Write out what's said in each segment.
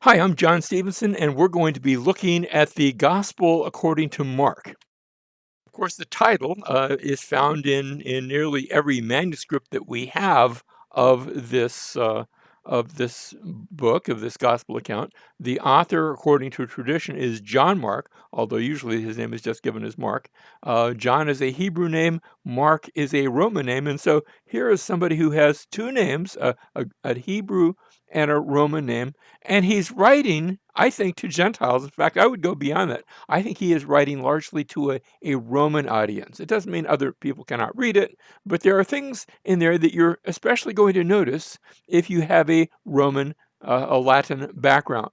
Hi, I'm John Stevenson, and we're going to be looking at the Gospel according to Mark. Of course, the title is found in nearly every manuscript that we have of this book, of this Gospel account. The author, according to tradition, is John Mark, although usually his name is just given as Mark. John is a Hebrew name, Mark is a Roman name, and so here is somebody who has two names, a Hebrew and a Roman name, and he's writing, I think, to Gentiles. In fact, I would go beyond that. I think he is writing largely to a Roman audience. It doesn't mean other people cannot read it, but there are things in there that you're especially going to notice if you have a Roman, a Latin background.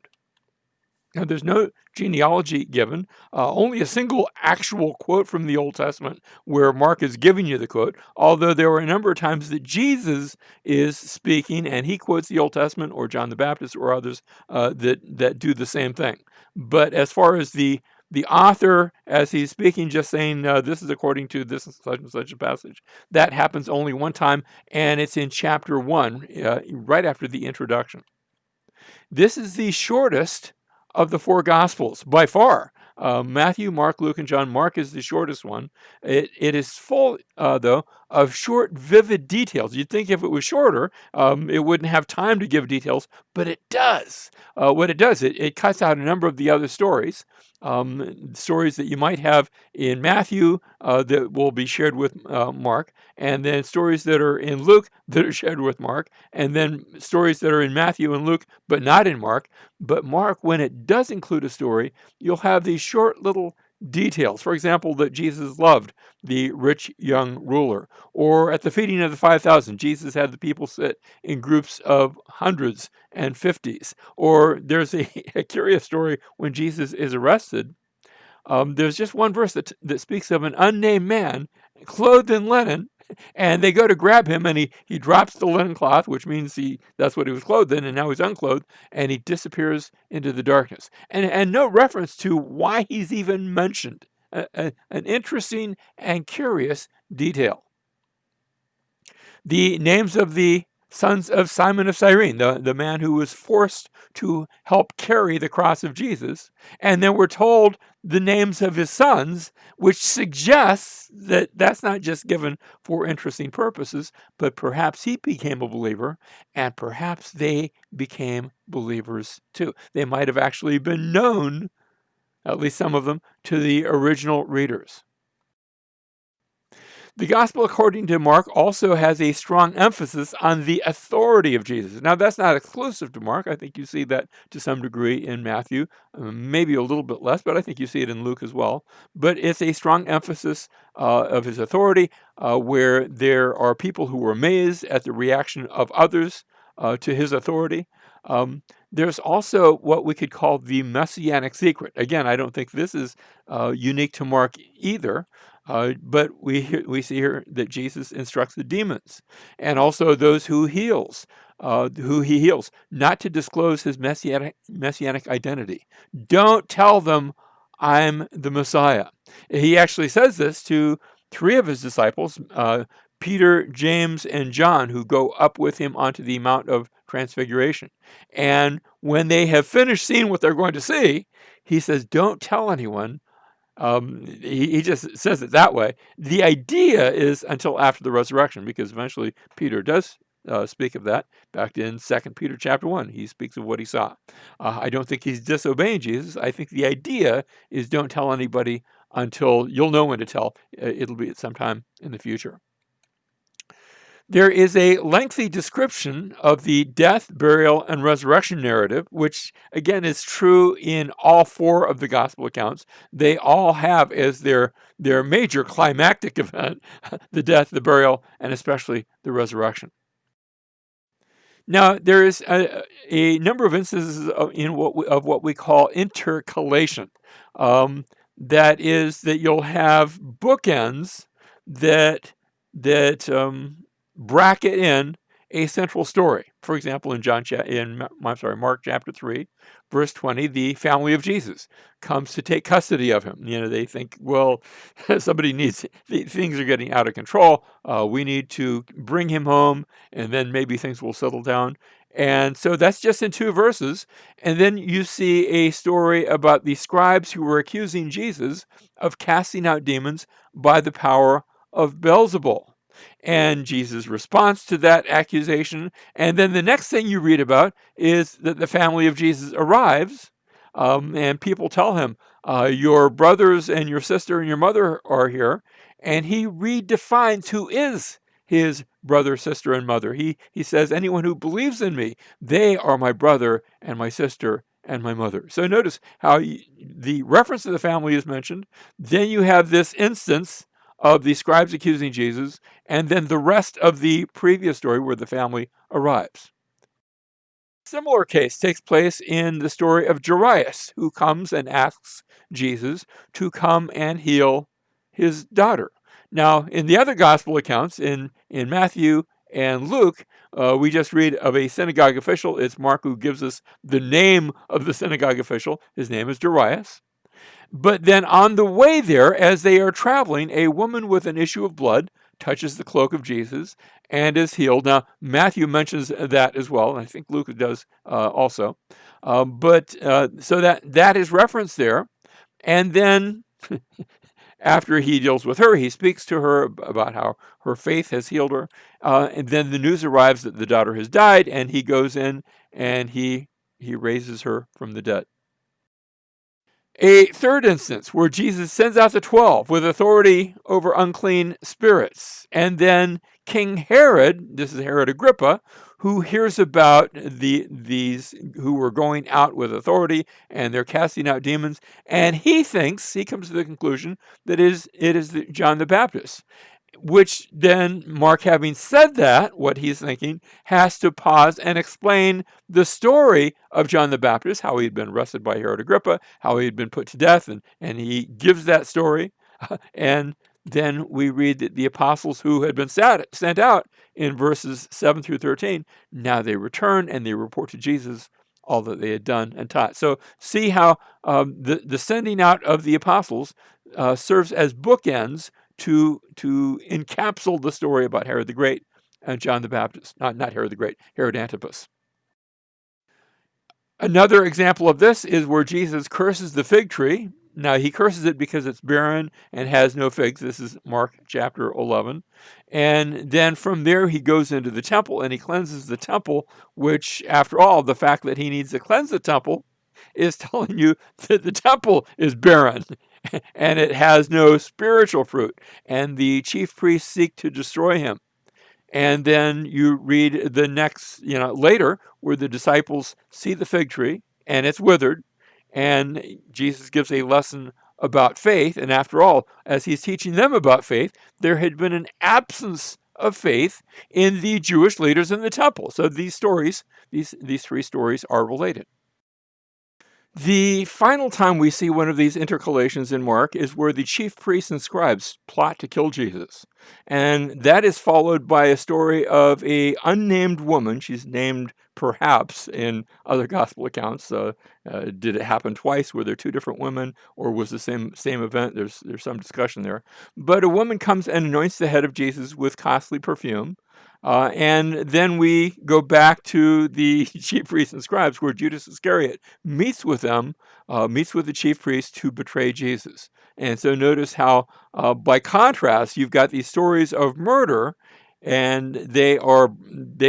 Now, there's no genealogy given, only a single actual quote from the Old Testament where Mark is giving you the quote, although there were a number of times that Jesus is speaking and he quotes the Old Testament, or John the Baptist or others that do the same thing. But as far as the author, as he's speaking, just saying, this is according to this and such a passage, that happens only one time, and it's in chapter 1, right after the introduction. This is the shortest of the four Gospels by far. Matthew, Mark, Luke, and John. Mark is the shortest one. It is full, though, of short, vivid details. You'd think if it was shorter, it wouldn't have time to give details, but it does. What it does, it cuts out a number of the other stories, stories that you might have in Matthew that will be shared with Mark, and then stories that are in Luke that are shared with Mark, and then stories that are in Matthew and Luke but not in Mark. But Mark, when it does include a story, you'll have these short little details. For example, that Jesus loved the rich young ruler, or at the feeding of the 5,000, Jesus had the people sit in groups of hundreds and fifties. Or there's a curious story when Jesus is arrested. There's just one verse that speaks of an unnamed man clothed in linen, and they go to grab him, and he drops the linen cloth, which means that's what he was clothed in, and now he's unclothed, and he disappears into the darkness. And no reference to why he's even mentioned. An interesting and curious detail. The names of the sons of Simon of Cyrene, the man who was forced to help carry the cross of Jesus. And then we're told the names of his sons, which suggests that that's not just given for interesting purposes, but perhaps he became a believer, and perhaps they became believers too. They might have actually been known, at least some of them, to the original readers. The Gospel according to Mark also has a strong emphasis on the authority of Jesus. Now, that's not exclusive to Mark. I think you see that to some degree in Matthew, maybe a little bit less, but I think you see it in Luke as well. But it's a strong emphasis of his authority, where there are people who are amazed at the reaction of others to his authority. There's also what we could call the messianic secret. Again, I don't think this is unique to Mark either. But we see here that Jesus instructs the demons and also those who he heals, not to disclose his messianic identity. Don't tell them I'm the Messiah. He actually says this to three of his disciples, Peter, James, and John, who go up with him onto the Mount of Transfiguration. And when they have finished seeing what they're going to see, he says, don't tell anyone. He just says it that way. The idea is until after the resurrection, because eventually Peter does speak of that. Back in 2 Peter chapter 1, he speaks of what he saw. I don't think he's disobeying Jesus. I think the idea is don't tell anybody until you'll know when to tell. It'll be at some time in the future. There is a lengthy description of the death, burial, and resurrection narrative, which again is true in all four of the gospel accounts. They all have as their major climactic event the death, the burial, and especially the resurrection. Now, there is a number of instances of what we call intercalation. That is that you'll have bookends that bracket in a central story. For example, in Mark chapter 3, verse 20, the family of Jesus comes to take custody of him. They think, well, things are getting out of control. We need to bring him home, and then maybe things will settle down. And so that's just in 2 verses. And then you see a story about the scribes who were accusing Jesus of casting out demons by the power of Beelzebul. And Jesus' response to that accusation. And then the next thing you read about is that the family of Jesus arrives, and people tell him, your brothers and your sister and your mother are here. And he redefines who is his brother, sister, and mother. He says, anyone who believes in me, they are my brother and my sister and my mother. So notice how the reference to the family is mentioned. Then you have this instance of the scribes accusing Jesus, and then the rest of the previous story where the family arrives. Similar case takes place in the story of Jairus, who comes and asks Jesus to come and heal his daughter. Now, in the other gospel accounts, in Matthew and Luke, we just read of a synagogue official. It's Mark who gives us the name of the synagogue official. His name is Jairus. But then on the way there, as they are traveling, a woman with an issue of blood touches the cloak of Jesus and is healed. Now, Matthew mentions that as well, and I think Luke does also. So that is referenced there. And then after he deals with her, he speaks to her about how her faith has healed her. And then the news arrives that the daughter has died, and he goes in and he raises her from the dead. A third instance where Jesus sends out the 12 with authority over unclean spirits. And then King Herod, this is Herod Agrippa, who hears about these who were going out with authority and they're casting out demons. And he comes to the conclusion that it is John the Baptist. Which then, Mark, having said that, what he's thinking, has to pause and explain the story of John the Baptist, how he had been arrested by Herod Agrippa, how he had been put to death, and he gives that story. And then we read that the apostles who had been sent out in verses 7 through 13, now they return and they report to Jesus all that they had done and taught. So see how the sending out of the apostles serves as bookends to encapsulate the story about Herod the Great and John the Baptist. Not Herod the Great, Herod Antipas. Another example of this is where Jesus curses the fig tree. Now, he curses it because it's barren and has no figs. This is Mark chapter 11. And then from there, he goes into the temple and he cleanses the temple, which, after all, the fact that he needs to cleanse the temple is telling you that the temple is barren and it has no spiritual fruit. And the chief priests seek to destroy him. And then you read the next, later, where the disciples see the fig tree and it's withered. And Jesus gives a lesson about faith. And after all, as he's teaching them about faith, there had been an absence of faith in the Jewish leaders in the temple. So these stories, these 3 stories are related. The final time we see one of these intercalations in Mark is where the chief priests and scribes plot to kill Jesus. And that is followed by a story of a unnamed woman. She's named perhaps in other gospel accounts. Did it happen twice? Were there 2 different women, or was the same event? There's some discussion there. But a woman comes and anoints the head of Jesus with costly perfume. And then we go back to the chief priests and scribes, where Judas Iscariot meets with them, meets with the chief priests to betray Jesus. And so notice how, by contrast, you've got these stories of murder, and they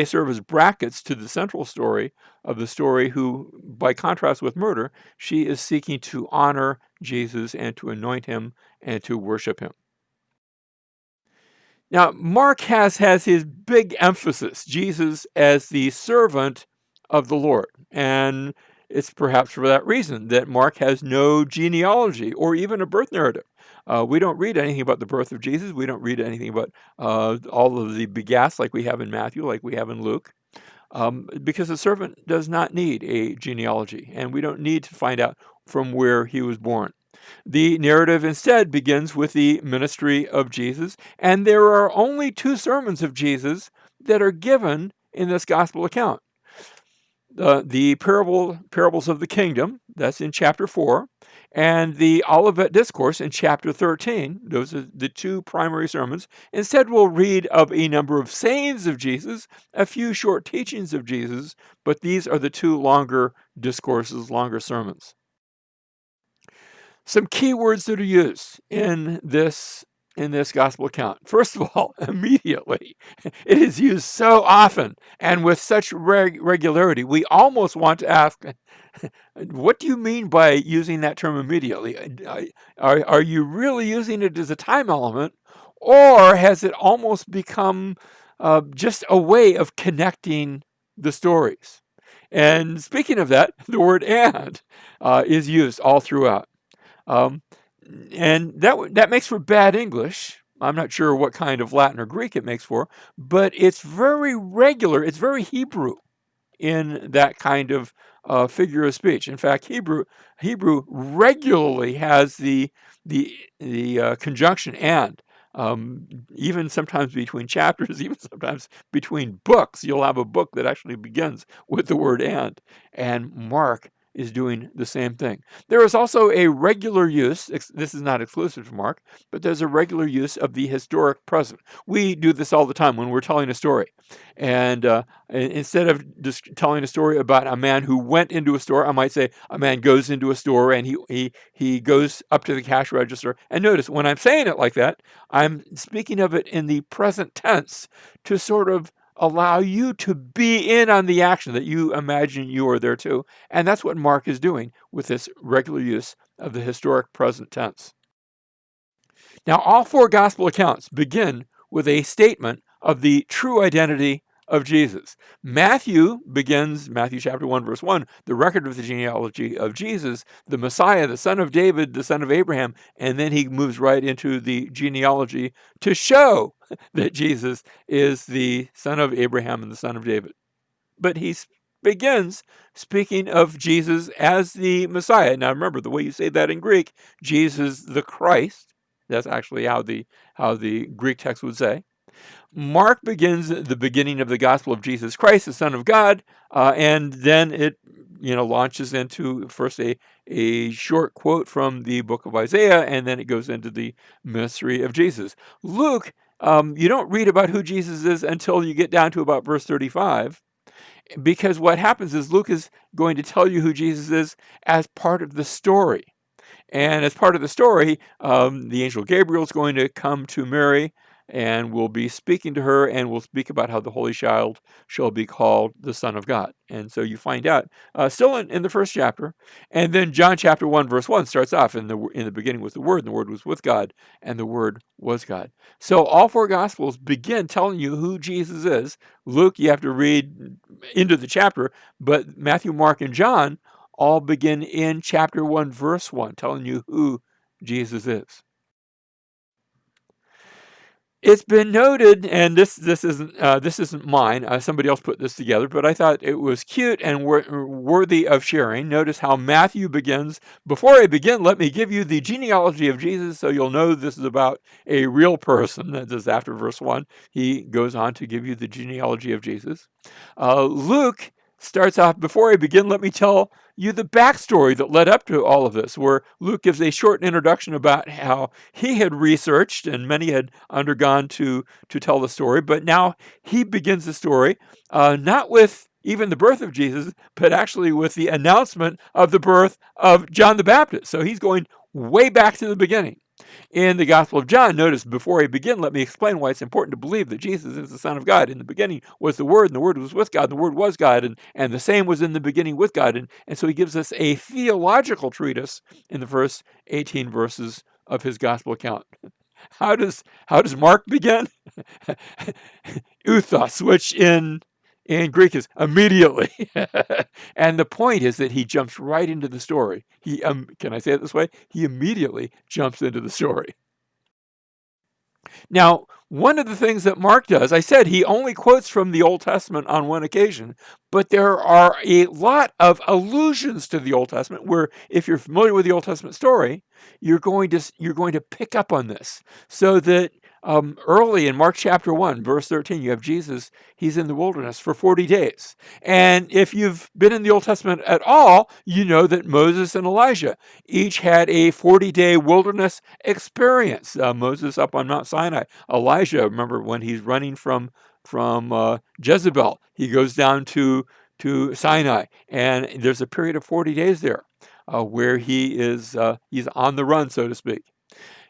serve as brackets to the central story of the story who, by contrast with murder, she is seeking to honor Jesus and to anoint him and to worship him. Now, Mark has his big emphasis, Jesus as the servant of the Lord. And it's perhaps for that reason that Mark has no genealogy or even a birth narrative. We don't read anything about the birth of Jesus. We don't read anything about all of the begats like we have in Matthew, like we have in Luke, because the servant does not need a genealogy, and we don't need to find out from where he was born. The narrative instead begins with the ministry of Jesus, and there are only 2 sermons of Jesus that are given in this gospel account. The parables of the kingdom, that's in chapter 4, And the Olivet Discourse in chapter 13, those are the two primary sermons. Instead, we'll read of a number of sayings of Jesus, a few short teachings of Jesus, but these are the two longer discourses, longer sermons. Some key words that are used in this gospel account. First of all, immediately. It is used so often and with such regularity. We almost want to ask, what do you mean by using that term immediately? Are you really using it as a time element, or has it almost become just a way of connecting the stories? And speaking of that, the word "and" is used all throughout. Um, and that makes for bad English. I'm not sure what kind of Latin or Greek it makes for, but it's very regular. It's very Hebrew in that kind of figure of speech. In fact, Hebrew regularly has the conjunction "and." Even sometimes between chapters, even sometimes between books, you'll have a book that actually begins with the word "and." And Mark is doing the same thing. There is also a regular use, this is not exclusive to Mark, but there's a regular use of the historic present. We do this all the time when we're telling a story. And instead of just telling a story about a man who went into a store, I might say a man goes into a store and he goes up to the cash register. And notice, when I'm saying it like that, I'm speaking of it in the present tense to sort of allow you to be in on the action, that you imagine you are there too. And that's what Mark is doing with this regular use of the historic present tense. Now, all four gospel accounts begin with a statement of the true identity of Jesus. Matthew begins, Matthew chapter 1, verse 1, the record of the genealogy of Jesus, the Messiah, the son of David, the son of Abraham, and then he moves right into the genealogy to show that Jesus is the son of Abraham and the son of David. But he begins speaking of Jesus as the Messiah. Now remember, the way you say that in Greek, Jesus the Christ, that's actually how the Greek text would say. Mark begins the beginning of the gospel of Jesus Christ, the Son of God, and then it launches into first a short quote from the book of Isaiah, and then it goes into the ministry of Jesus. Luke, you don't read about who Jesus is until you get down to about verse 35, because what happens is Luke is going to tell you who Jesus is as part of the story. And as part of the story, the angel Gabriel is going to come to Mary and will be speaking to her, and will speak about how the Holy Child shall be called the Son of God. And so you find out, still in the first chapter. And then John chapter 1, verse 1 starts off, in the beginning was the Word, and the Word was with God, and the Word was God. So all four Gospels begin telling you who Jesus is. Luke, you have to read into the chapter, but Matthew, Mark, and John all begin in chapter 1, verse 1, telling you who Jesus is. It's been noted, and this isn't mine. Somebody else put this together, but I thought it was cute and worthy of sharing. Notice how Matthew begins. Before I begin, let me give you the genealogy of Jesus, so you'll know this is about a real person. That is after verse 1. He goes on to give you the genealogy of Jesus. Luke starts off, before I begin, let me tell you the backstory that led up to all of this, where Luke gives a short introduction about how he had researched and many had undergone to tell the story, but now he begins the story not with even the birth of Jesus, but actually with the announcement of the birth of John the Baptist. So he's going way back to the beginning. In the Gospel of John, notice, before I begin, let me explain why it's important to believe that Jesus is the Son of God. In the beginning was the Word, and the Word was with God, and the Word was God, and the same was in the beginning with God. And so he gives us a theological treatise in the first 18 verses of his Gospel account. How does Mark begin? Euthos, which in Greek is immediately. And the point is that he jumps right into the story. Can I say it this way? He immediately jumps into the story. Now, one of the things that Mark does, I said he only quotes from the Old Testament on one occasion, but there are a lot of allusions to the Old Testament where, if you're familiar with the Old Testament story, you're going to pick up on this, so that Early in Mark chapter 1, verse 13, you have Jesus. He's in the wilderness for 40 days. And if you've been in the Old Testament at all, you know that Moses and Elijah each had a 40-day wilderness experience. Moses up on Mount Sinai. Elijah, remember when he's running from Jezebel, he goes down to Sinai, and there's a period of 40 days there where he's on the run, so to speak.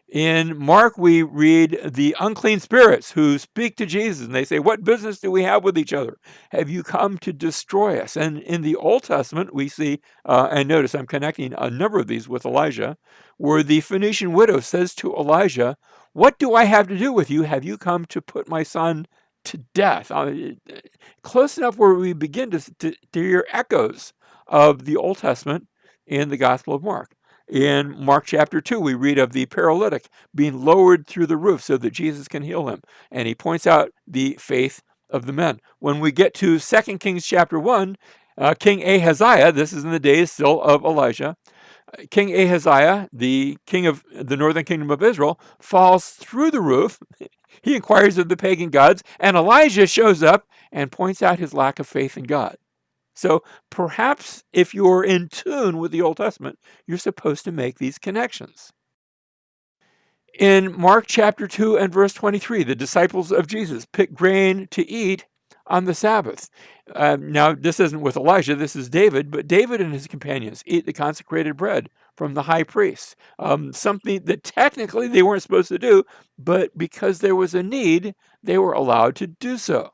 In Mark, we read the unclean spirits who speak to Jesus, and they say, "What business do we have with each other? Have you come to destroy us?" And in the Old Testament, we see, and notice I'm connecting a number of these with Elijah, where the Phoenician widow says to Elijah, "What do I have to do with you? Have you come to put my son to death?" Close enough where we begin to hear echoes of the Old Testament in the Gospel of Mark. In Mark chapter 2, we read of the paralytic being lowered through the roof so that Jesus can heal him. And he points out the faith of the men. When we get to 2 Kings chapter 1, King Ahaziah, this is in the days still of Elijah, King Ahaziah, the king of the northern kingdom of Israel, falls through the roof. He inquires of the pagan gods, and Elijah shows up and points out his lack of faith in God. So perhaps if you're in tune with the Old Testament, you're supposed to make these connections. In Mark chapter 2 and verse 23, the disciples of Jesus pick grain to eat on the Sabbath. Now, this isn't with Elijah, this is David, but David and his companions eat the consecrated bread from the high priest, something that technically they weren't supposed to do, but because there was a need, they were allowed to do so.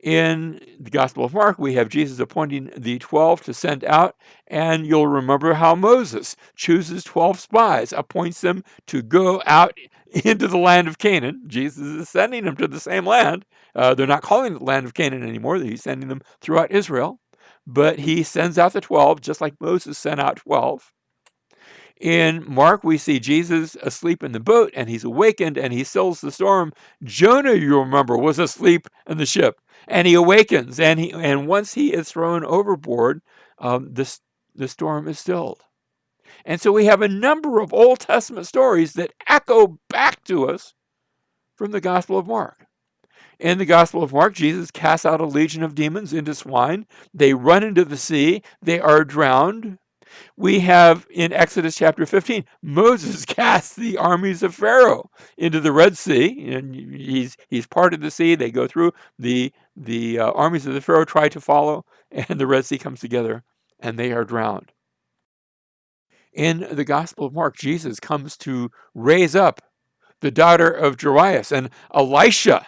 In the Gospel of Mark, we have Jesus appointing the 12 to send out, and you'll remember how Moses chooses 12 spies, appoints them to go out into the land of Canaan. Jesus is sending them to the same land. They're not calling it the land of Canaan anymore. He's sending them throughout Israel, but he sends out the 12, just like Moses sent out 12. In Mark, we see Jesus asleep in the boat, and he's awakened, and he stills the storm. Jonah, you remember, was asleep in the ship, and he awakens, and once he is thrown overboard, the storm is stilled. And so we have a number of Old Testament stories that echo back to us from the Gospel of Mark. In the Gospel of Mark, Jesus casts out a legion of demons into swine. They run into the sea. They are drowned. We have in Exodus chapter 15, Moses casts the armies of Pharaoh into the Red Sea, and he's part of the sea. They go through, the armies of the Pharaoh try to follow, and the Red Sea comes together, and they are drowned. In the Gospel of Mark, Jesus comes to raise up the daughter of Jairus, and Elisha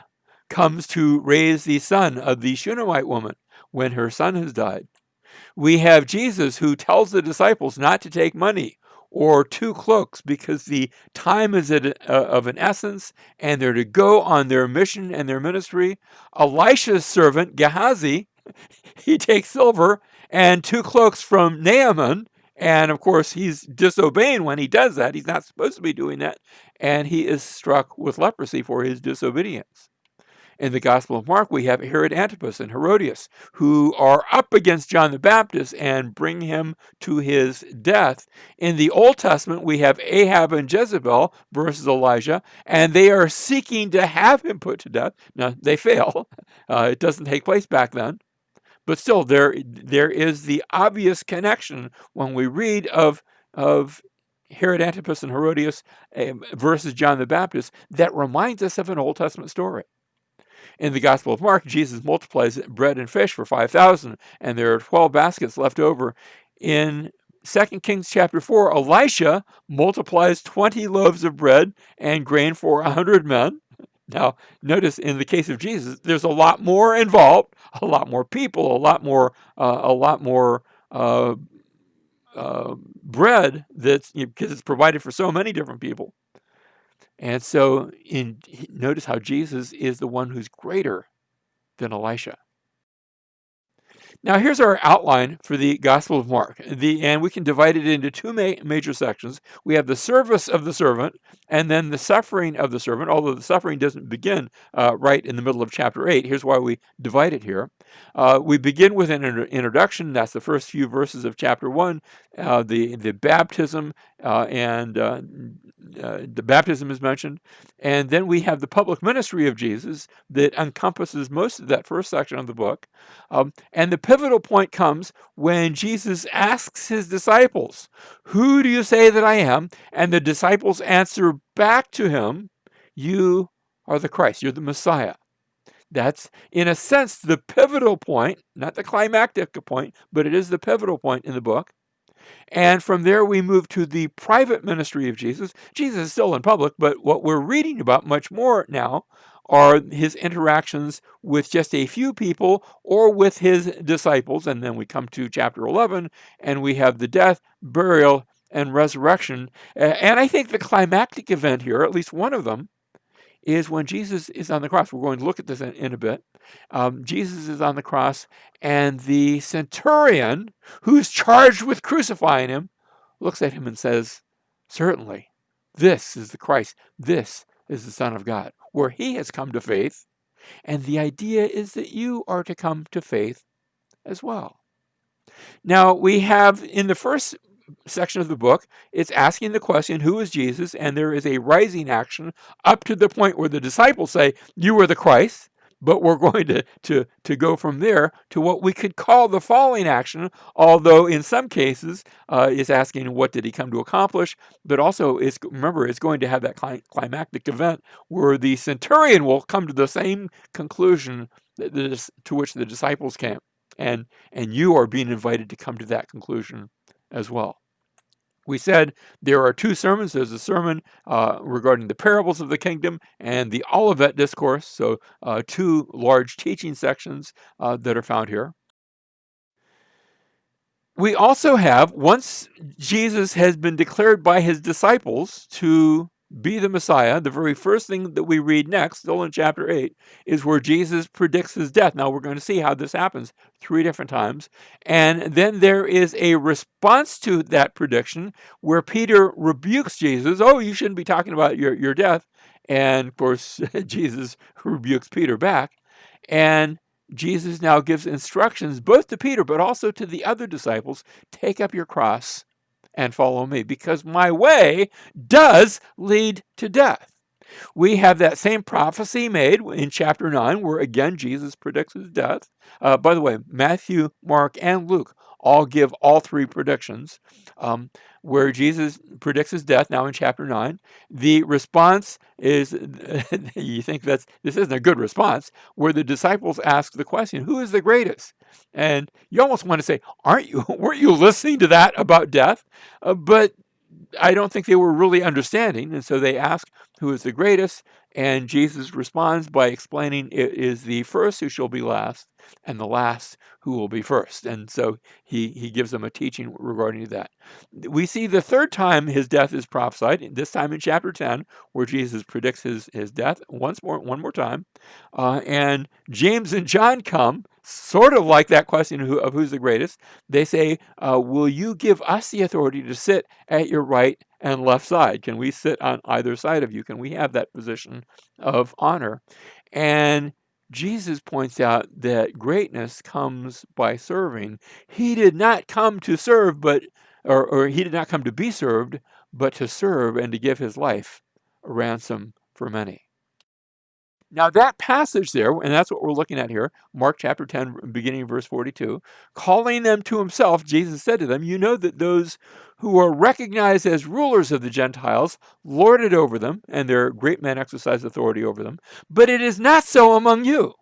comes to raise the son of the Shunammite woman when her son has died. We have Jesus who tells the disciples not to take money or 2 cloaks because the time is of an essence and they're to go on their mission and their ministry. Elisha's servant, Gehazi, he takes silver and 2 cloaks from Naaman. And of course, he's disobeying when he does that. He's not supposed to be doing that. And he is struck with leprosy for his disobedience. In the Gospel of Mark, we have Herod Antipas and Herodias, who are up against John the Baptist and bring him to his death. In the Old Testament, we have Ahab and Jezebel versus Elijah, and they are seeking to have him put to death. Now, they fail. It doesn't take place back then. But still, there is the obvious connection when we read of Herod Antipas and Herodias versus John the Baptist that reminds us of an Old Testament story. In the Gospel of Mark, Jesus multiplies bread and fish for 5,000, and there are 12 baskets left over. In 2 Kings chapter 4, Elisha multiplies 20 loaves of bread and grain for 100 men. Now, notice in the case of Jesus, there's a lot more involved, a lot more people, a lot more bread because it's provided for so many different people. And so notice how Jesus is the one who's greater than Elisha. Now here's our outline for the Gospel of Mark. And we can divide it into 2 major sections. We have the service of the servant and then the suffering of the servant, although the suffering doesn't begin right in the middle of chapter 8. Here's why we divide it here. We begin with an introduction. That's the first few verses of chapter 1, the baptism and the baptism is mentioned. And then we have the public ministry of Jesus that encompasses most of that first section of the book. And the pivotal point comes when Jesus asks his disciples, "Who do you say that I am?" And the disciples answer back to him, "You are the Christ, you're the Messiah." That's, in a sense, the pivotal point, not the climactic point, but it is the pivotal point in the book. And from there, we move to the private ministry of Jesus. Jesus is still in public, but what we're reading about much more now are his interactions with just a few people or with his disciples. And then we come to chapter 11, and we have the death, burial, and resurrection. And I think the climactic event here, at least one of them, is when Jesus is on the cross. We're going to look at this in a bit. Jesus is on the cross, and the centurion, who's charged with crucifying him, looks at him and says, "Certainly, this is the Christ. This is the Son of God," where he has come to faith. And the idea is that you are to come to faith as well. Now, we have in the first section of the book, it's asking the question, who is Jesus? And there is a rising action up to the point where the disciples say, "You are the Christ." But we're going to go from there to what we could call the falling action, although in some cases is asking, what did he come to accomplish? But also, remember, it's going to have that climactic event where the centurion will come to the same conclusion to which the disciples came. And you are being invited to come to that conclusion as well. We said there are two sermons. There's a sermon regarding the parables of the kingdom and the Olivet Discourse, so two large teaching sections that are found here. We also have, once Jesus has been declared by his disciples to be the Messiah, the very first thing that we read next, still in chapter 8, is where Jesus predicts his death. Now, we're going to see how this happens 3 different times. And then there is a response to that prediction where Peter rebukes Jesus. "Oh, you shouldn't be talking about your death." And, of course, Jesus rebukes Peter back. And Jesus now gives instructions both to Peter but also to the other disciples. "Take up your cross and follow me, because my way does lead to death." We have that same prophecy made in chapter 9, where again Jesus predicts his death. By the way, Matthew, Mark, and Luke all give all 3 predictions, where Jesus predicts his death now in chapter 9. The response is, you think this isn't a good response, where the disciples ask the question, "Who is the greatest?" And you almost want to say, weren't you listening to that about death? But I don't think they were really understanding, and so they ask, "Who is the greatest?" And Jesus responds by explaining, "It is the first who shall be last, and the last who will be first." And so he gives them a teaching regarding that. We see the third time his death is prophesied, this time in chapter 10, where Jesus predicts his death one more time. And James and John come, sort of like that question of who's the greatest. They say, "Will you give us the authority to sit at your right and left side? Can we sit on either side of you? Can we have that position of honor?" And Jesus points out that greatness comes by serving. He did not come to serve, or he did not come to be served, but to serve and to give his life a ransom for many. Now, that passage there, and that's what we're looking at here, Mark chapter 10, beginning of verse 42, calling them to himself, Jesus said to them, "You know that those who are recognized as rulers of the Gentiles lord it over them, and their great men exercise authority over them. But it is not so among you.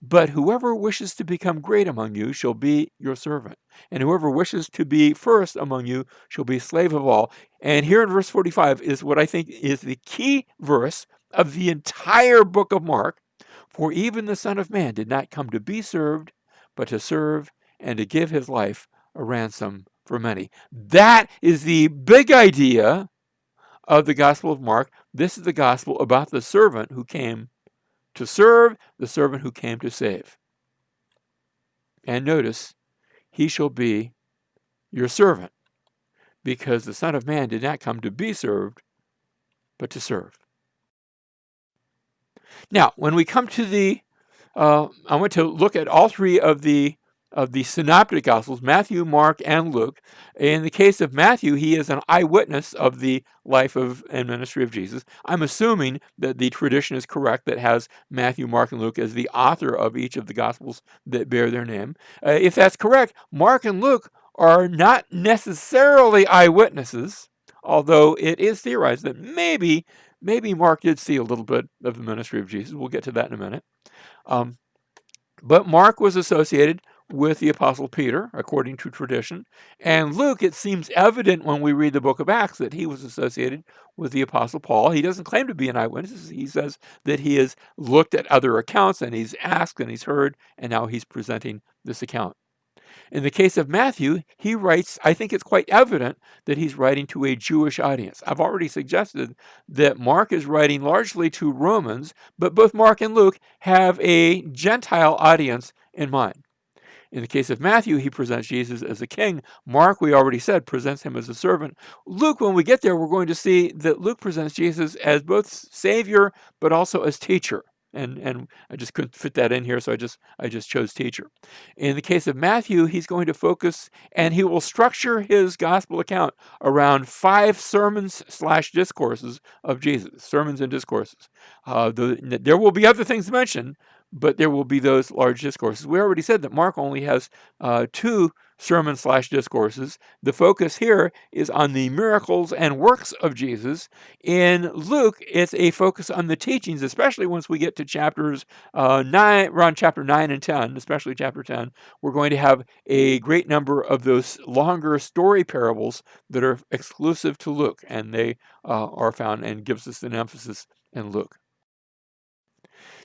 But whoever wishes to become great among you shall be your servant. And whoever wishes to be first among you shall be slave of all." And here in verse 45 is what I think is the key verse of the entire book of Mark. "For even the Son of Man did not come to be served, but to serve and to give his life a ransom for many." That is the big idea of the Gospel of Mark. This is the gospel about the servant who came to serve, the servant who came to save. And notice, "He shall be your servant, because the Son of Man did not come to be served, but to serve." Now, when we come to I want to look at all 3 of the of the synoptic gospels, Matthew, Mark, and Luke. In the case of Matthew, he is an eyewitness of the life of and ministry of Jesus. I'm assuming that the tradition is correct that has Matthew, Mark, and Luke as the author of each of the gospels that bear their name. If that's correct, Mark and Luke are not necessarily eyewitnesses, although it is theorized that maybe Mark did see a little bit of the ministry of Jesus. We'll get to that in a minute. But Mark was associated with the Apostle Peter, according to tradition. And Luke, it seems evident when we read the book of Acts that he was associated with the Apostle Paul. He doesn't claim to be an eyewitness. He says that he has looked at other accounts and he's asked and he's heard, and now he's presenting this account. In the case of Matthew, he writes, I think it's quite evident that he's writing to a Jewish audience. I've already suggested that Mark is writing largely to Romans, but both Mark and Luke have a Gentile audience in mind. In the case of Matthew, he presents Jesus as a king. Mark, we already said, presents him as a servant. Luke, when we get there, we're going to see that Luke presents Jesus as both Savior, but also as teacher. And I just couldn't fit that in here, so I just chose teacher. In the case of Matthew, he's going to focus, and he will structure his gospel account around 5 sermons/discourses of Jesus, sermons and discourses. There will be other things mentioned, but there will be those large discourses. We already said that Mark only has 2 sermon/discourses. The focus here is on the miracles and works of Jesus. In Luke, it's a focus on the teachings, especially once we get to chapters 9, around chapter 9 and 10, especially chapter 10. We're going to have a great number of those longer story parables that are exclusive to Luke, and they are found and gives us an emphasis in Luke.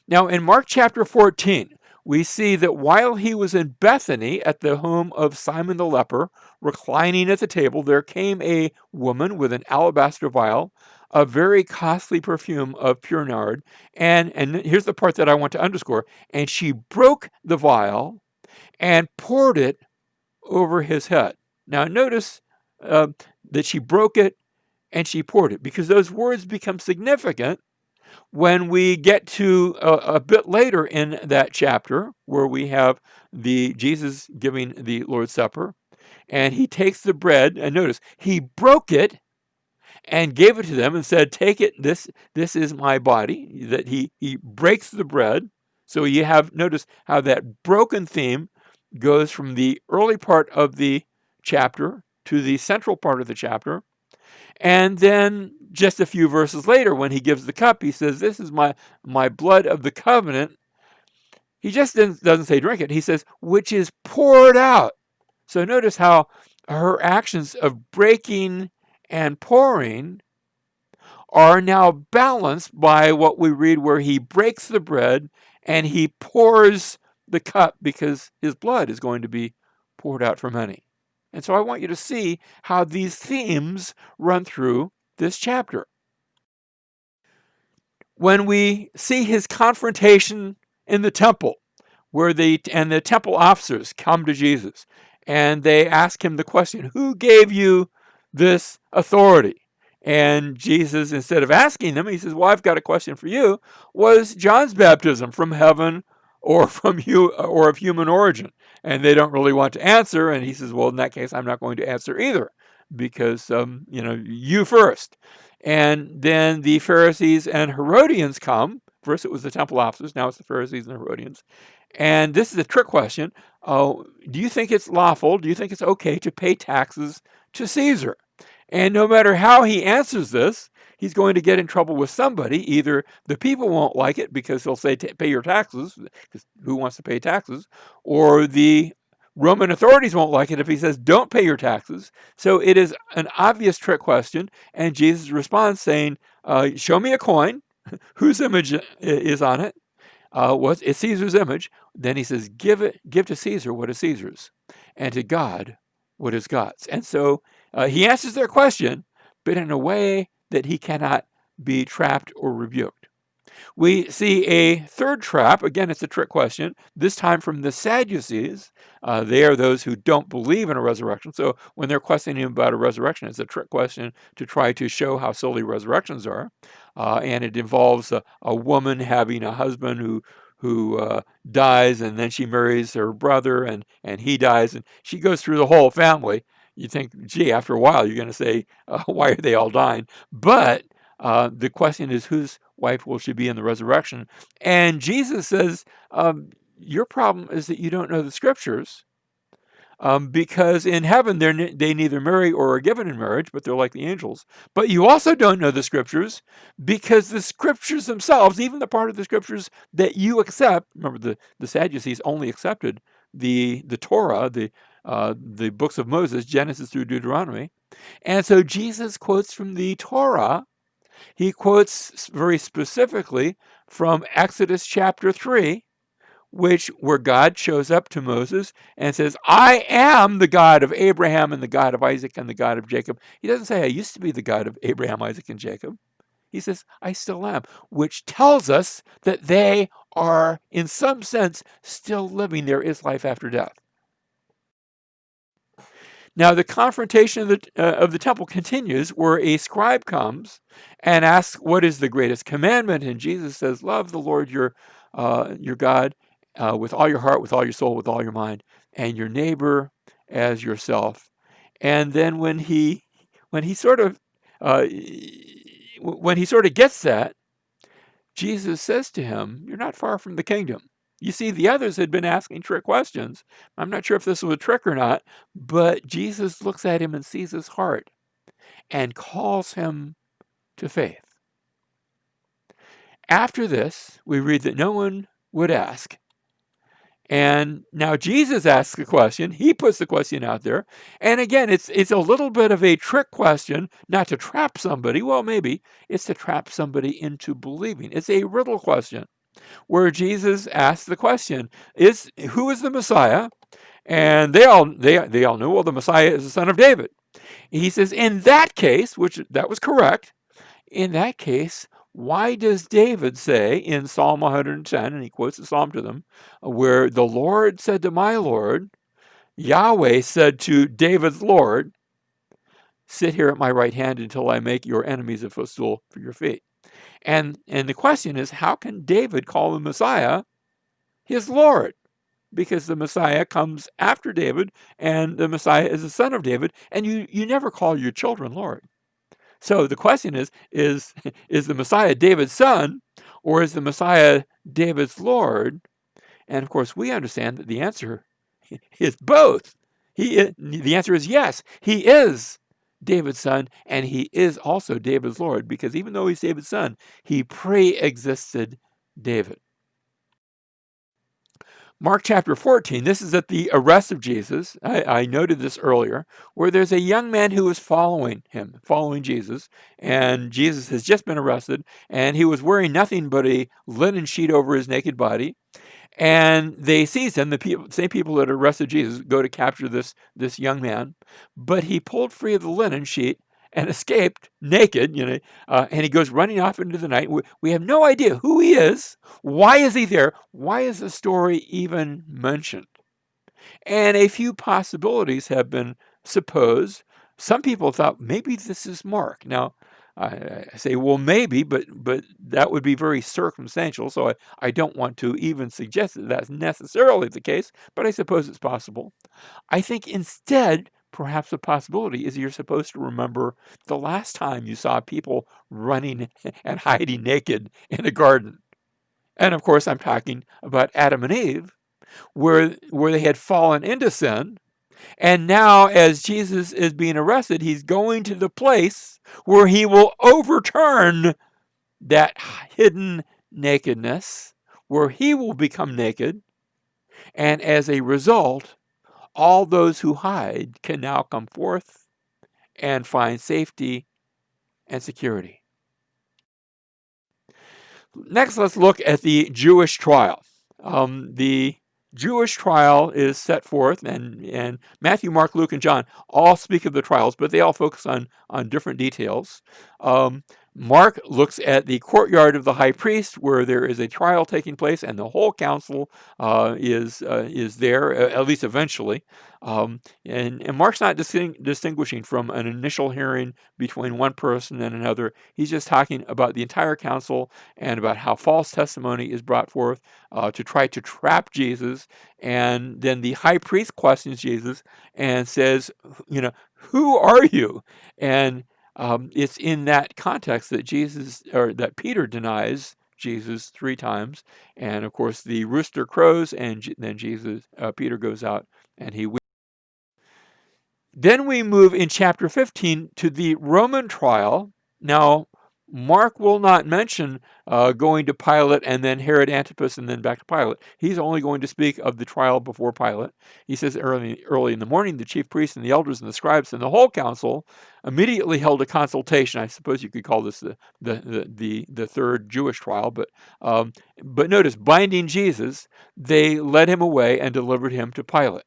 Now, in Mark chapter 14, we see that while he was in Bethany at the home of Simon the leper, reclining at the table, there came a woman with an alabaster vial, a very costly perfume of pure nard. And here's the part that I want to underscore. And she broke the vial and poured it over his head. Now, notice that she broke it and she poured it, because those words become significant when we get to a bit later in that chapter, where we have Jesus giving the Lord's Supper, and he takes the bread, and notice, he broke it and gave it to them and said, take it, this is my body. That he breaks the bread. So you have, notice how that broken theme goes from the early part of the chapter to the central part of the chapter. And then just a few verses later, when he gives the cup, he says, this is my blood of the covenant. He just doesn't say drink it. He says, which is poured out. So notice how her actions of breaking and pouring are now balanced by what we read where he breaks the bread and he pours the cup, because his blood is going to be poured out for many. And so I want you to see how these themes run through this chapter. When we see his confrontation in the temple, where the temple officers come to Jesus and they ask him the question, who gave you this authority? And Jesus, instead of asking them, he says, well, I've got a question for you. Was John's baptism from heaven or from you, or of human origin? And they don't really want to answer. And he says, well, in that case, I'm not going to answer either, because, you first. And then the Pharisees and Herodians come. First it was the temple officers, now it's the Pharisees and Herodians. And this is a trick question. Do you think it's lawful? Do you think it's okay to pay taxes to Caesar? And no matter how he answers this, he's going to get in trouble with somebody. Either the people won't like it because they'll say, pay your taxes, because who wants to pay taxes? Or the Roman authorities won't like it if he says, don't pay your taxes. So it is an obvious trick question. And Jesus responds saying, show me a coin. Whose image is on it? It's Caesar's image. Then he says, give to Caesar what is Caesar's, and to God what is God's. And so he answers their question, but in a way that he cannot be trapped or rebuked. We see a third trap. Again, it's a trick question, this time from the Sadducees. They are those who don't believe in a resurrection. So when they're questioning about a resurrection, it's a trick question to try to show how silly resurrections are. And it involves a woman having a husband dies, and then she marries her brother, and he dies, and she goes through the whole family. You think, gee, after a while, you're going to say, why are they all dying? But the question is, whose wife will she be in the resurrection? And Jesus says, your problem is that you don't know the scriptures. Because in heaven they neither marry or are given in marriage, but they're like the angels. But you also don't know the scriptures, because the scriptures themselves, even the part of the scriptures that you accept, remember the Sadducees only accepted the Torah, the books of Moses, Genesis through Deuteronomy. And so Jesus quotes from the Torah. He quotes very specifically from Exodus chapter 3, where God shows up to Moses and says, I am the God of Abraham and the God of Isaac and the God of Jacob. He doesn't say, I used to be the God of Abraham, Isaac, and Jacob. He says, I still am, which tells us that they are, in some sense, still living. There is life after death. Now, the confrontation of the temple continues, where a scribe comes and asks, what is the greatest commandment? And Jesus says, love the Lord your God with all your heart, with all your soul, with all your mind, and your neighbor as yourself. And then when he sort of gets that, Jesus says to him, you're not far from the kingdom. You see, the others had been asking trick questions. I'm not sure if this was a trick or not, but Jesus looks at him and sees his heart and calls him to faith. After this, we read that no one would ask. And now Jesus asks a question. He puts the question out there. And again, it's a little bit of a trick question, not to trap somebody. Well, maybe it's to trap somebody into believing. It's a riddle question, where Jesus asks the question, who is the Messiah? And they all know, well, the Messiah is the son of David. He says, in that case, which that was correct, in that case, why does David say in Psalm 110, and he quotes the psalm to them, where the Lord said to my Lord, Yahweh said to David's Lord, sit here at my right hand until I make your enemies a footstool for your feet. And the question is, how can David call the Messiah his Lord? Because the Messiah comes after David, and the Messiah is the son of David, and you never call your children Lord. So the question is the Messiah David's son, or is the Messiah David's Lord? And of course, we understand that the answer is both. The answer is yes, he is David's son, and he is also David's Lord, because even though he's David's son, he pre-existed David. Mark chapter 14, this is at the arrest of Jesus. I noted this earlier, where there's a young man who is following Jesus, and Jesus has just been arrested, and he was wearing nothing but a linen sheet over his naked body. And they seize him. The same people that arrested Jesus go to capture this young man, but he pulled free of the linen sheet and escaped naked, and he goes running off into the night. We have no idea who he is. Why is he there? Why is the story even mentioned? And a few possibilities have been supposed. Some people thought maybe this is Mark. Now, I say, well, maybe, but that would be very circumstantial, so I don't want to even suggest that that's necessarily the case, but I suppose it's possible. I think instead, perhaps a possibility is you're supposed to remember the last time you saw people running and hiding naked in a garden. And of course, I'm talking about Adam and Eve, where they had fallen into sin. And now, as Jesus is being arrested, he's going to the place where he will overturn that hidden nakedness, where he will become naked. And as a result, all those who hide can now come forth and find safety and security. Next, let's look at the Jewish trial. The Jewish trial is set forth, and Matthew, Mark, Luke, and John all speak of the trials, but they all focus on different details. Mark looks at the courtyard of the high priest where there is a trial taking place, and the whole council is there, at least eventually. And Mark's not distinguishing from an initial hearing between one person and another. He's just talking about the entire council and about how false testimony is brought forth to try to trap Jesus. And then the high priest questions Jesus and says, who are you? And it's in that context that that Peter denies Jesus 3 times, and of course the rooster crows, and then Peter goes out and he. Then we move in chapter 15 to the Roman trial. Now, Mark will not mention going to Pilate and then Herod Antipas and then back to Pilate. He's only going to speak of the trial before Pilate. He says early in the morning, the chief priests and the elders and the scribes and the whole council immediately held a consultation. I suppose you could call this the third Jewish trial, but notice, binding Jesus, they led him away and delivered him to Pilate.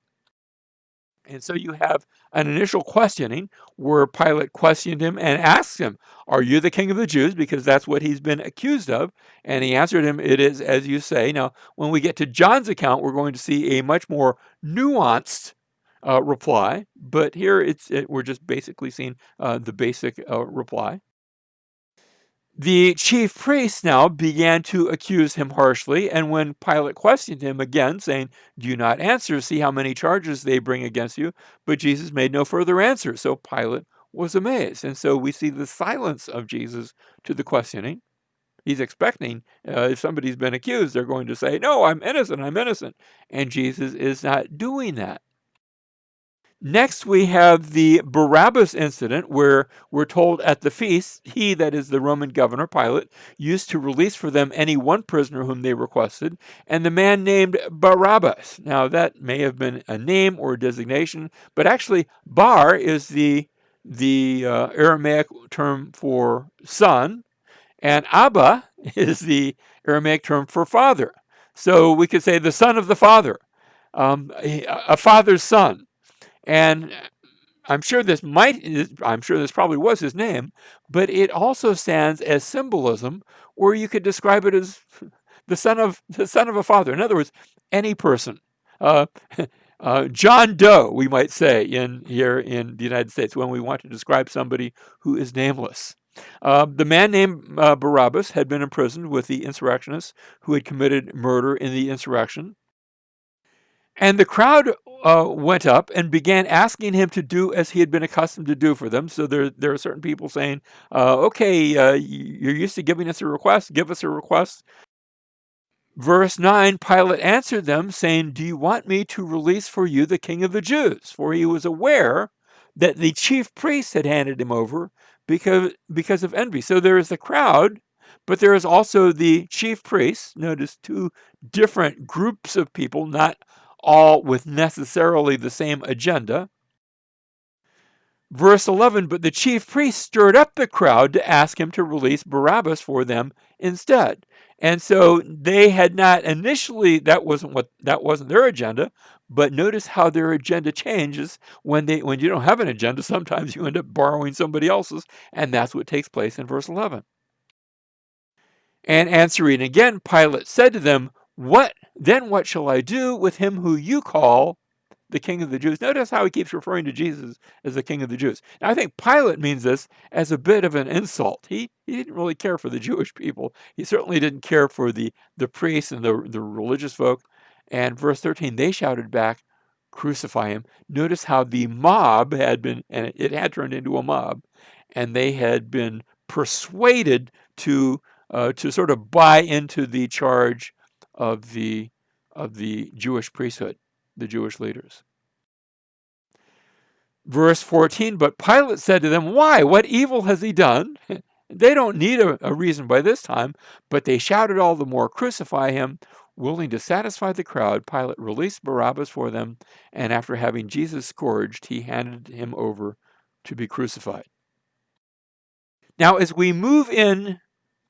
And so you have an initial questioning where Pilate questioned him and asked him, "Are you the king of the Jews?" Because that's what he's been accused of. And he answered him, "It is as you say." Now, when we get to John's account, we're going to see a much more nuanced reply. But here we're just basically seeing the basic reply. The chief priests now began to accuse him harshly, and when Pilate questioned him again, saying, "Do you not answer? See how many charges they bring against you." But Jesus made no further answer, so Pilate was amazed. And so we see the silence of Jesus to the questioning. He's expecting, if somebody's been accused, they're going to say, "No, I'm innocent, I'm innocent." And Jesus is not doing that. Next, we have the Barabbas incident, where we're told at the feast, he, that is the Roman governor, Pilate, used to release for them any one prisoner whom they requested, and the man named Barabbas. Now, that may have been a name or a designation, but actually, Bar is the Aramaic term for son, and Abba is the Aramaic term for father. So we could say the son of the father, a father's son. And I'm sure this probably was his name, but it also stands as symbolism, where you could describe it as the son of a father. In other words, any person. John Doe, we might say here in the United States, when we want to describe somebody who is nameless. The man named Barabbas had been imprisoned with the insurrectionists who had committed murder in the insurrection. And the crowd went up and began asking him to do as he had been accustomed to do for them. So there are certain people saying, "Okay, you're used to giving us a request. Give us a request." Verse 9, Pilate answered them, saying, "Do you want me to release for you the king of the Jews?" For he was aware that the chief priests had handed him over because of envy. So there is the crowd, but there is also the chief priests. Notice two different groups of people, not all with necessarily the same agenda. Verse 11, but the chief priests stirred up the crowd to ask him to release Barabbas for them instead. And so they had not initially, that wasn't their agenda, but notice how their agenda changes when you don't have an agenda. Sometimes you end up borrowing somebody else's, and that's what takes place in verse 11. And answering again, Pilate said to them, what shall I do with him who you call the king of the Jews? Notice how he keeps referring to Jesus as the king of the Jews. Now, I think Pilate means this as a bit of an insult. He didn't really care for the Jewish people. He certainly didn't care for the priests and the religious folk. And verse 13, they shouted back, "Crucify him." Notice how the mob had been, and it had turned into a mob, and they had been persuaded to sort of buy into the charge of the Jewish priesthood, the Jewish leaders. Verse 14, but Pilate said to them, "Why? What evil has he done?" They don't need a reason by this time, but they shouted all the more, "Crucify him." Willing to satisfy the crowd, Pilate released Barabbas for them, and after having Jesus scourged, he handed him over to be crucified. Now, as we move in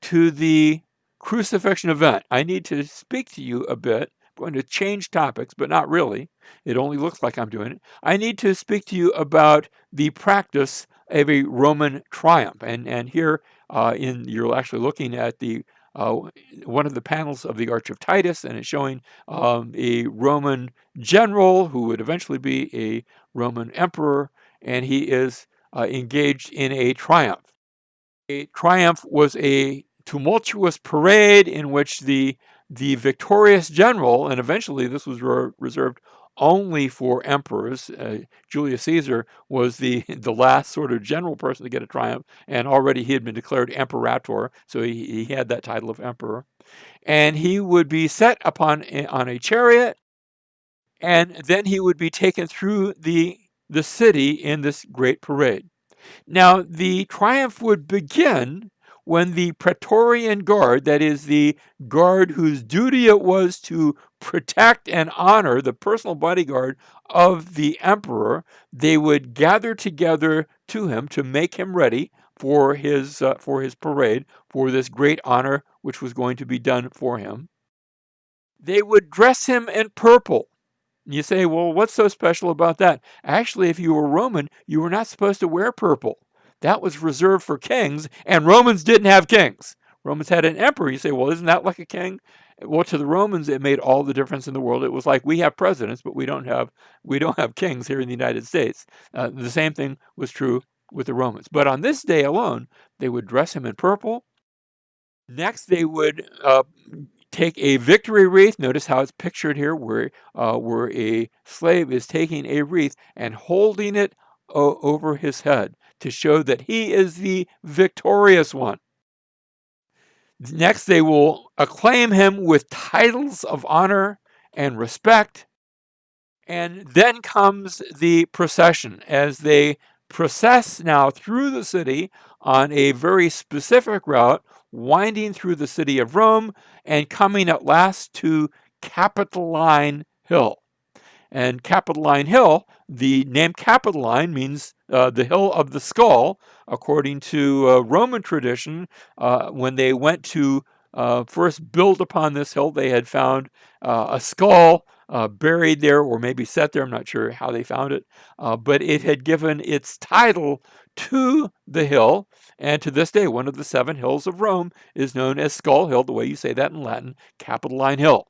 to the crucifixion event, I need to speak to you a bit. I'm going to change topics, but not really. It only looks like I'm doing it. I need to speak to you about the practice of a Roman triumph. And here You're actually looking at the one of the panels of the Arch of Titus, and it's showing a Roman general who would eventually be a Roman emperor, and he is engaged in a triumph. A triumph was a tumultuous parade in which the victorious general, and eventually this was reserved only for emperors. Julius Caesar was the last sort of general person to get a triumph, and already he had been declared imperator, so he had that title of emperor. And he would be set upon on a chariot, and then he would be taken through the city in this great parade. Now, the triumph would begin when the Praetorian Guard, that is, the guard whose duty it was to protect and honor, the personal bodyguard of the emperor, they would gather together to him to make him ready for his parade, for this great honor which was going to be done for him. They would dress him in purple. You say, well, what's so special about that? Actually, if you were Roman, you were not supposed to wear purple. That was reserved for kings, and Romans didn't have kings. Romans had an emperor. You say, well, isn't that like a king? Well, to the Romans, it made all the difference in the world. It was like we have presidents, but we don't have kings here in the United States. The same thing was true with the Romans. But on this day alone, they would dress him in purple. Next, they would take a victory wreath. Notice how it's pictured here, where a slave is taking a wreath and holding it over his head to show that he is the victorious one. Next, they will acclaim him with titles of honor and respect. And then comes the procession as they process now through the city on a very specific route, winding through the city of Rome and coming at last to Capitoline Hill. And Capitoline Hill, the name Capitoline means the hill of the skull. According to Roman tradition, when they went to first build upon this hill, they had found a skull buried there, or maybe set there. I'm not sure how they found it, but it had given its title to the hill. And to this day, one of the 7 hills of Rome is known as Skull Hill, the way you say that in Latin, Capitoline Hill.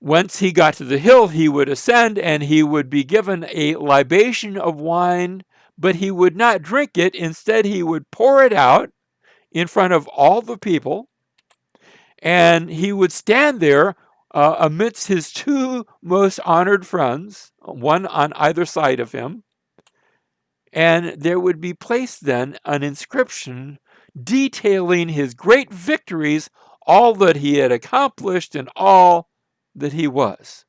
Once he got to the hill, he would ascend and he would be given a libation of wine, but he would not drink it. Instead, he would pour it out in front of all the people, and he would stand there amidst his 2 most honored friends, one on either side of him, and there would be placed then an inscription detailing his great victories, all that he had accomplished, and all that he was.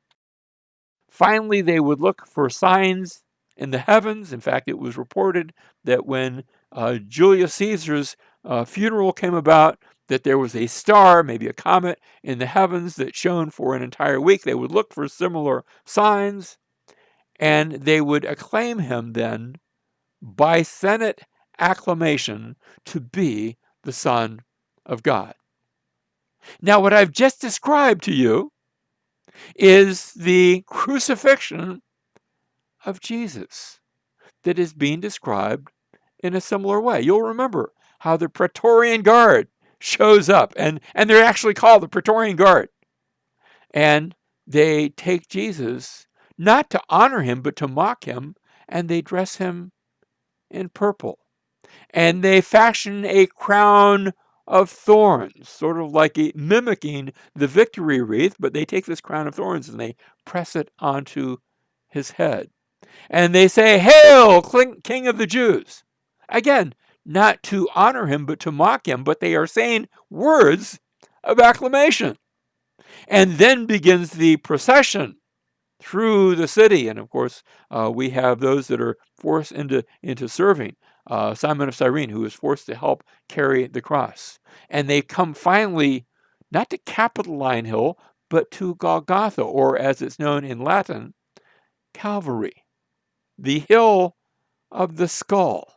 Finally, they would look for signs in the heavens. In fact, it was reported that when Julius Caesar's funeral came about, that there was a star, maybe a comet, in the heavens that shone for an entire week. They would look for similar signs, and they would acclaim him then by Senate acclamation to be the Son of God. Now, what I've just described to you is the crucifixion of Jesus that is being described in a similar way. You'll remember how the Praetorian Guard shows up, and they're actually called the Praetorian Guard. And they take Jesus not to honor him, but to mock him, and they dress him in purple. And they fashion a crown of thorns, sort of like mimicking the victory wreath, but they take this crown of thorns and they press it onto his head. And they say, "Hail, King of the Jews." Again, not to honor him, but to mock him, but they are saying words of acclamation. And then begins the procession through the city. And of course, we have those that are forced into serving. Simon of Cyrene, who is forced to help carry the cross. And they come finally, not to Capitoline Hill, but to Golgotha, or as it's known in Latin, Calvary, the hill of the skull.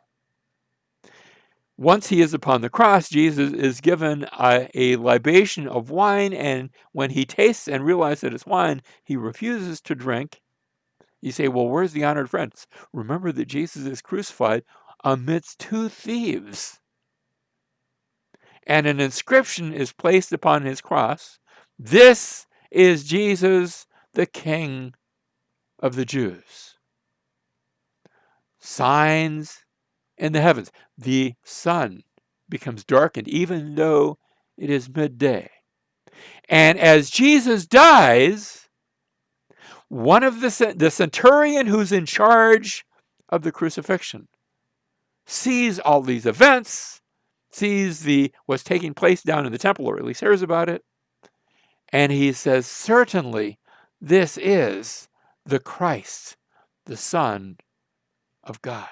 Once he is upon the cross, Jesus is given a libation of wine, and when he tastes and realizes that it's wine, he refuses to drink. You say, well, where's the honored friends? Remember that Jesus is crucified amidst 2 thieves. and an inscription is placed upon his cross. This is Jesus, the King of the Jews. Signs in the heavens. The sun becomes darkened even though it is midday. And as Jesus dies, one of the centurion who's in charge of the crucifixion sees all these events, sees what's taking place down in the temple, or at least hears about it, and he says, certainly this is the Christ, the Son of God.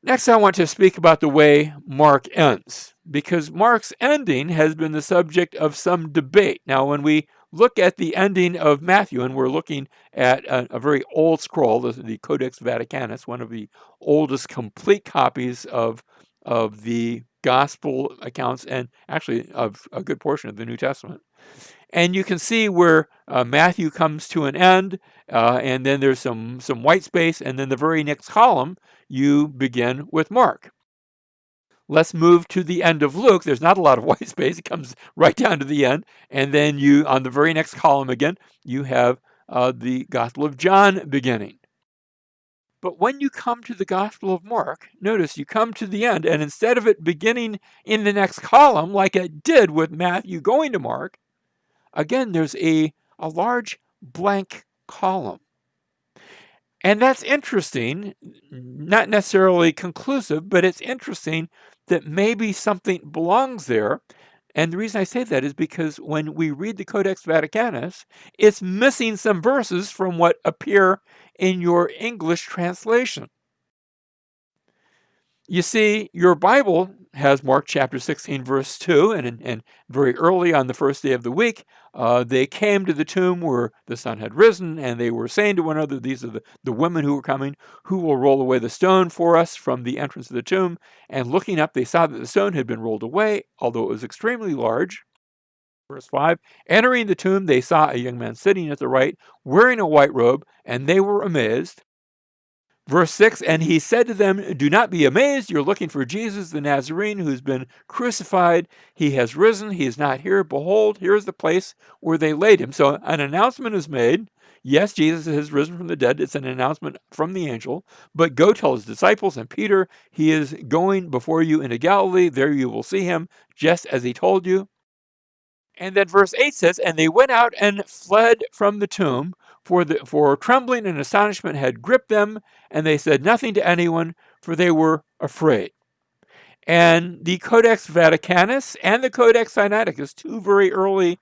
Next, I want to speak about the way Mark ends, because Mark's ending has been the subject of some debate. Now, when we look at the ending of Matthew, and we're looking at a very old scroll, the Codex Vaticanus, one of the oldest complete copies of the gospel accounts, and actually of a good portion of the New Testament. And you can see where Matthew comes to an end, and then there's some white space, and then the very next column, you begin with Mark. Let's move to the end of Luke. There's not a lot of white space. It comes right down to the end. And then you, on the very next column again, you have the Gospel of John beginning. But when you come to the Gospel of Mark, notice you come to the end, and instead of it beginning in the next column like it did with Matthew going to Mark, again, there's a large blank column. And that's interesting, not necessarily conclusive, but it's interesting that maybe something belongs there. And the reason I say that is because when we read the Codex Vaticanus, it's missing some verses from what appear in your English translation. You see, your Bible has Mark chapter 16, verse 2, and very early on the first day of the week, they came to the tomb where the sun had risen, and they were saying to one another, these are the women who were coming, who will roll away the stone for us from the entrance of the tomb. And looking up, they saw that the stone had been rolled away, although it was extremely large. Verse 5, entering the tomb, they saw a young man sitting at the right, wearing a white robe, and they were amazed. Verse 6, and he said to them, do not be amazed. You're looking for Jesus, the Nazarene, who's been crucified. He has risen. He is not here. Behold, here is the place where they laid him. So an announcement is made. Yes, Jesus has risen from the dead. It's an announcement from the angel. But go tell his disciples and Peter, he is going before you into Galilee. There you will see him, just as he told you. And then verse 8 says, and they went out and fled from the tomb, for trembling and astonishment had gripped them, and they said nothing to anyone, for they were afraid. And the Codex Vaticanus and the Codex Sinaiticus, two very early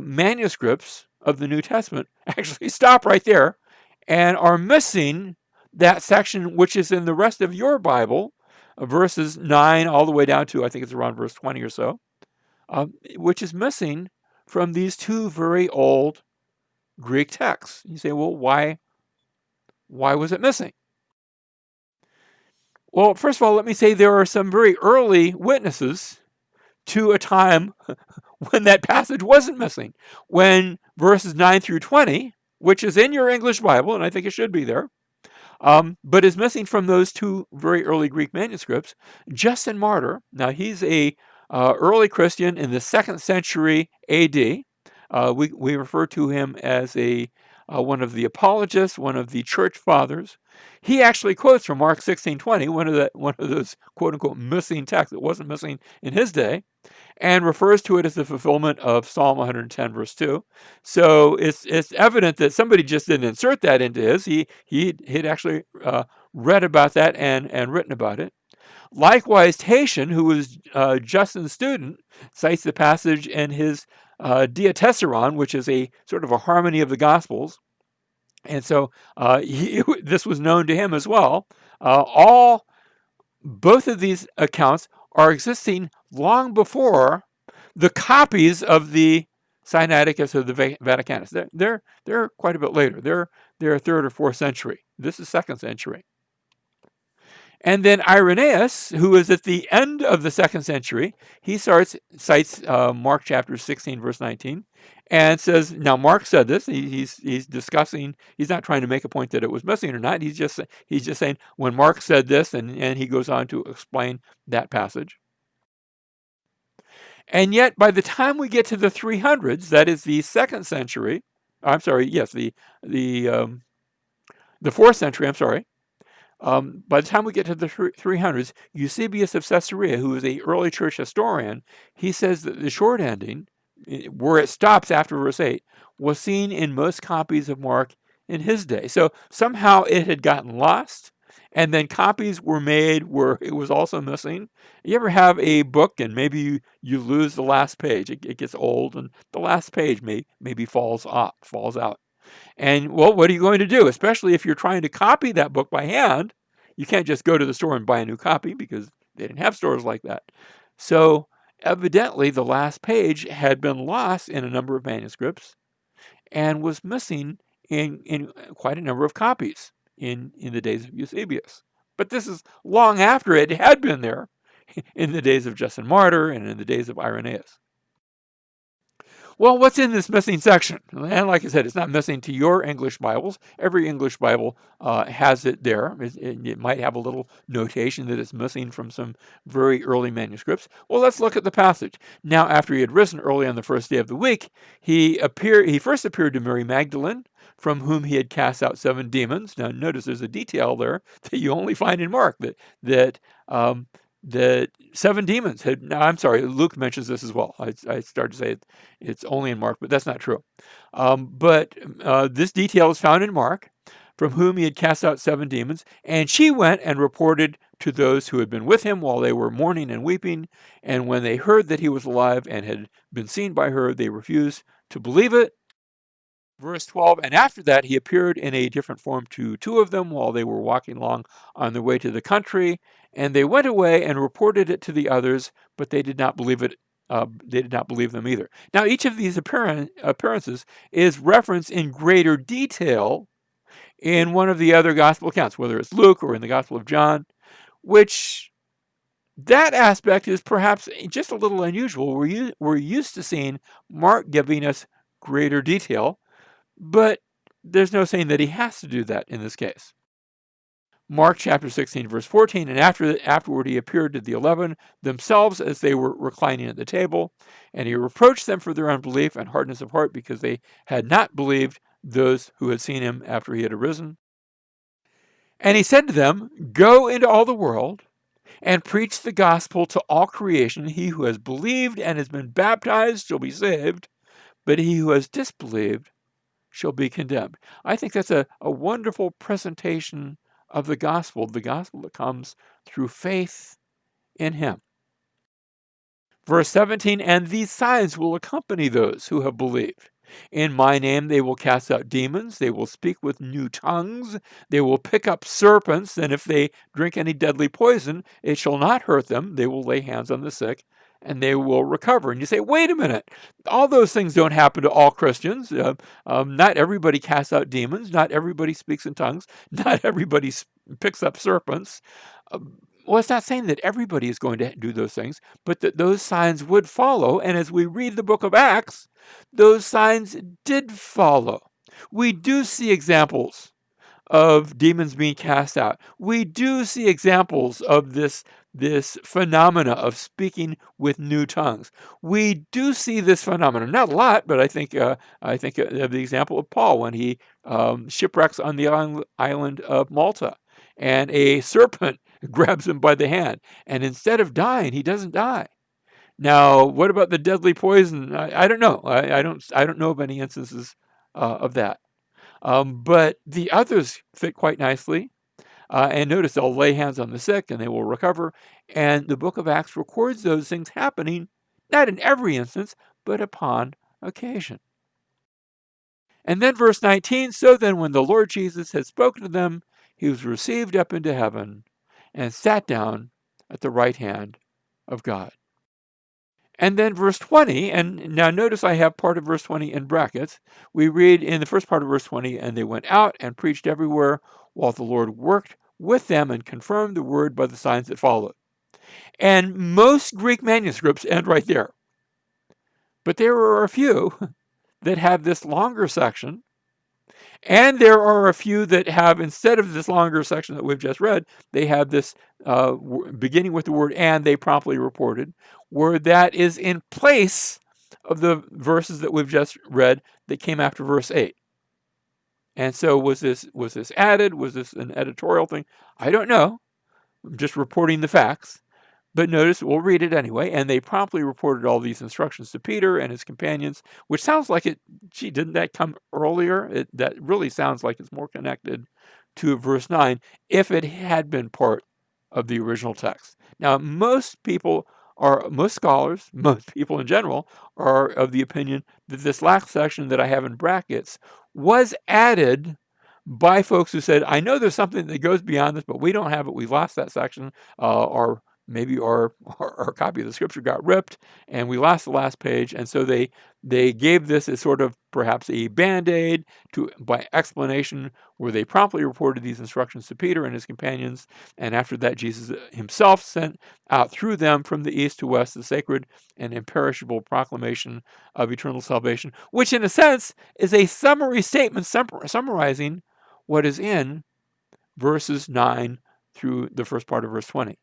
manuscripts of the New Testament, actually stop right there and are missing that section which is in the rest of your Bible, verses 9 all the way down to, I think it's around verse 20 or so, which is missing from these two very old Greek texts. You say, well, why was it missing? Well, first of all, let me say there are some very early witnesses to a time when that passage wasn't missing. When verses 9 through 20, which is in your English Bible, and I think it should be there, but is missing from those two very early Greek manuscripts, Justin Martyr. Now, he's a early Christian in the 2nd century AD. We refer to him as one of the apologists, one of the church fathers. He actually quotes from Mark 16:20, one of those quote unquote missing texts that wasn't missing in his day, and refers to it as the fulfillment of Psalm 110 verse 2. So it's evident that somebody just didn't insert that into his. He'd actually read about that and written about it. Likewise, Tatian, who was Justin's student, cites the passage in his Diatessaron, which is a sort of a harmony of the Gospels. And so this was known to him as well. Both of these accounts are existing long before the copies of the Sinaiticus or the Vaticanus. They're quite a bit later. They're 3rd or 4th century. This is 2nd century. And then Irenaeus, who is at the end of the 2nd century, he cites Mark chapter 16, verse 19, and says, now Mark said this. He's discussing. He's not trying to make a point that it was missing or not. He's just saying when Mark said this, and he goes on to explain that passage. And yet, by the time we get to the 300s, that is the 2nd century. I'm sorry. Yes, the 4th century. I'm sorry. By the time we get to the 300s, Eusebius of Caesarea, who is an early church historian, he says that the short ending, where it stops after verse 8, was seen in most copies of Mark in his day. So somehow it had gotten lost, and then copies were made where it was also missing. You ever have a book and maybe you lose the last page? It gets old, and the last page maybe falls out. And well, what are you going to do? Especially if you're trying to copy that book by hand. You can't just go to the store and buy a new copy because they didn't have stores like that. So evidently the last page had been lost in a number of manuscripts and was missing in quite a number of copies in the days of Eusebius. But this is long after it had been there in the days of Justin Martyr and in the days of Irenaeus. Well, what's in this missing section? And like I said, it's not missing to your English Bibles. Every English Bible has it there. It might have a little notation that it's missing from some very early manuscripts. Well, let's look at the passage. Now, after he had risen early on the first day of the week, he first appeared to Mary Magdalene, from whom he had cast out 7 demons. Now, notice there's a detail there that you only find in Mark, that 7 demons had. No, I'm sorry, Luke mentions this as well. I started to say it's only in Mark, but that's not true. But this detail is found in Mark, from whom he had cast out 7 demons, and she went and reported to those who had been with him while they were mourning and weeping. And when they heard that he was alive and had been seen by her, they refused to believe it. Verse 12, and after that he appeared in a different form to 2 of them while they were walking along on their way to the country, and they went away and reported it to the others, but they did not believe it. They did not believe them either. Now, each of these appearances is referenced in greater detail in one of the other gospel accounts, whether it's Luke or in the Gospel of John, which that aspect is perhaps just a little unusual. We're used to seeing Mark giving us greater detail, but there's no saying that he has to do that in this case. Mark chapter 16, verse 14, and afterward he appeared to the 11 themselves as they were reclining at the table, and he reproached them for their unbelief and hardness of heart because they had not believed those who had seen him after he had arisen. And he said to them, go into all the world and preach the gospel to all creation. He who has believed and has been baptized shall be saved, but he who has disbelieved shall be condemned. I think that's a wonderful presentation of the gospel that comes through faith in him. Verse 17, and these signs will accompany those who have believed. In my name they will cast out demons, they will speak with new tongues, they will pick up serpents, and if they drink any deadly poison, it shall not hurt them. They will lay hands on the sick, and they will recover. And you say, wait a minute, all those things don't happen to all Christians. Not everybody casts out demons, not everybody speaks in tongues, not everybody picks up serpents. Well, it's not saying that everybody is going to do those things, but that those signs would follow. And as we read the book of Acts, those signs did follow. We do see examples of demons being cast out. We do see examples of this phenomena of speaking with new tongues. We do see this phenomenon, not a lot, but I think of the example of Paul when he shipwrecks on the island of Malta, and a serpent grabs him by the hand, and instead of dying, he doesn't die. Now, what about the deadly poison? I don't know. I don't know of any instances of that. But the others fit quite nicely. And notice they'll lay hands on the sick and they will recover. And the book of Acts records those things happening, not in every instance, but upon occasion. And then verse 19, so then when the Lord Jesus had spoken to them, he was received up into heaven and sat down at the right hand of God. And then verse 20, and now notice I have part of verse 20 in brackets. We read in the first part of verse 20, and they went out and preached everywhere while the Lord worked with them and confirmed the word by the signs that followed. And most Greek manuscripts end right there. But there are a few that have this longer section, and there are a few that have, instead of this longer section that we've just read, they have this beginning with the word "and," they promptly reported, where that is in place of the verses that we've just read that came after verse 8. And so was this added? Was this an editorial thing? I don't know. I'm just reporting the facts. But notice, we'll read it anyway, and they promptly reported all these instructions to Peter and his companions, which sounds like it, gee, didn't that come earlier? That really sounds like it's more connected to verse 9, if it had been part of the original text. Now, most scholars, most people in general, are of the opinion that this last section that I have in brackets was added by folks who said, I know there's something that goes beyond this, but we don't have it. We lost that section. Or maybe our copy of the scripture got ripped and we lost the last page. And so they gave this as sort of perhaps a band-aid by explanation, where they promptly reported these instructions to Peter and his companions. And after that, Jesus himself sent out through them from the east to west the sacred and imperishable proclamation of eternal salvation, which in a sense is a summary statement summarizing what is in verses 9 through the first part of verse 20.